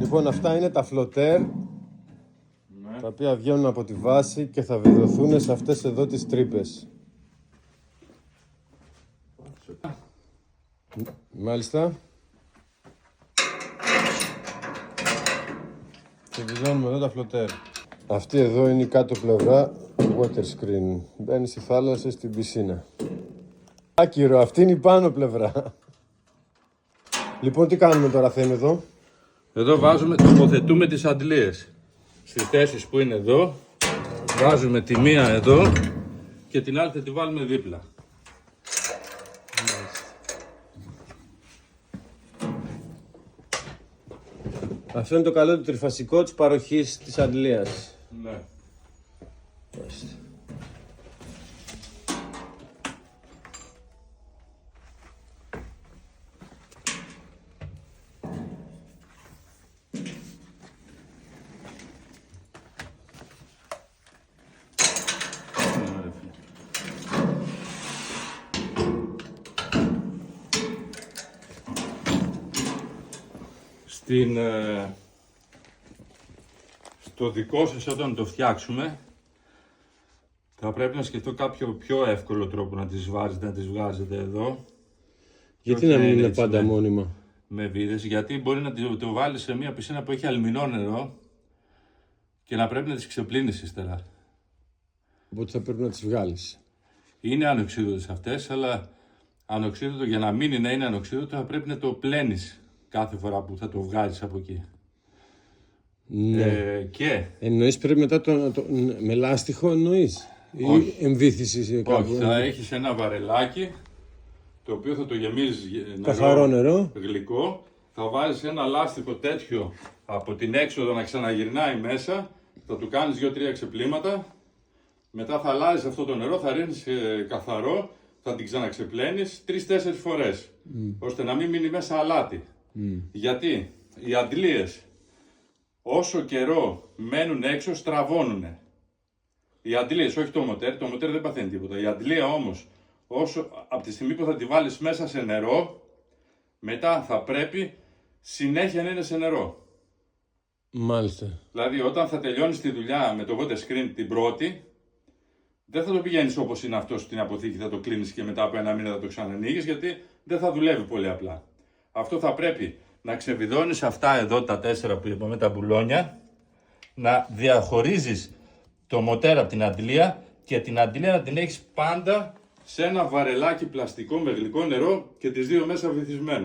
Λοιπόν, αυτά είναι τα φλωτέρ, Ναι. τα οποία βγαίνουν από τη βάση και θα βιδωθούν σε αυτές εδώ τις τρύπες. Μάλιστα. Και βιδώνουμε εδώ τα φλωτέρ. Αυτή εδώ είναι η κάτω πλευρά water screen. Μπαίνει στη θάλασσα, στην πισίνα. Άκυρο, αυτή είναι η πάνω πλευρά. Λοιπόν, τι κάνουμε τώρα, Θέμη, εδώ? Εδώ βάζουμε, τοποθετούμε τις αντλίες. Στις θέσεις που είναι εδώ, βάζουμε τη μία εδώ και την άλλη θα τη βάλουμε δίπλα. Αυτό είναι το καλό του τριφασικό της παροχής της αντλίας. Ναι. Στο δικό σας όταν το φτιάξουμε θα πρέπει να σκεφτώ κάποιο πιο εύκολο τρόπο να τις βάζετε, να τις βγάζετε εδώ. Γιατί όχι να μην είναι έτσι, πάντα μόνιμα? με βίδες, γιατί μπορεί να το βάλεις σε μια πισίνα που έχει αλμινό νερό και να πρέπει να τις ξεπλύνεις ύστερα. Οπότε θα πρέπει να τις βγάλεις. Είναι ανοξίδωτες αυτές, αλλά ανοξίδωτο για να μείνει να είναι ανοξίδωτο θα πρέπει να το πλένεις κάθε φορά που θα το βγάζεις από εκεί. Ναι. Και Εννοείς πρέπει μετά με λάστιχο εννοείς? Όχι. Ή εμβύθιση κάπου? όχι, θα έχεις ένα βαρελάκι το οποίο θα το γεμίζεις Καθαρό νερό. γλυκό, θα βάλεις ένα λάστιχο τέτοιο από την έξοδο να ξαναγυρνάει μέσα, θα του κάνεις 2-3 ξεπλήματα, μετά θα αλλάζεις αυτό το νερό, θα ρίχνεις καθαρό, θα την ξαναξεπλένεις 3-4 φορές, ώστε να μην μείνει μέσα αλάτι. Γιατί οι αντλίες όσο καιρό μένουν έξω στραβώνουνε. Οι αντλίες, όχι το μοτέρ δεν παθαίνει τίποτα. Η αντλία όμως, από τη στιγμή που θα τη βάλεις μέσα σε νερό, μετά θα πρέπει συνέχεια να είναι σε νερό. Μάλιστα. Δηλαδή όταν θα τελειώνεις τη δουλειά με το water screen την πρώτη, δεν θα το πηγαίνεις όπως είναι αυτό στην αποθήκη, θα το κλείνεις και μετά από ένα μήνα θα το ξανανοίγεις, γιατί δεν θα δουλεύει πολύ απλά. Αυτό θα πρέπει να ξεβιδώνεις αυτά εδώ τα 4 που είπαμε, τα μπουλόνια, να διαχωρίζεις το μοτέρ από την αντλία και την αντλία να την έχεις πάντα σε ένα βαρελάκι πλαστικό με γλυκό νερό και τις δύο μέσα βυθισμένες.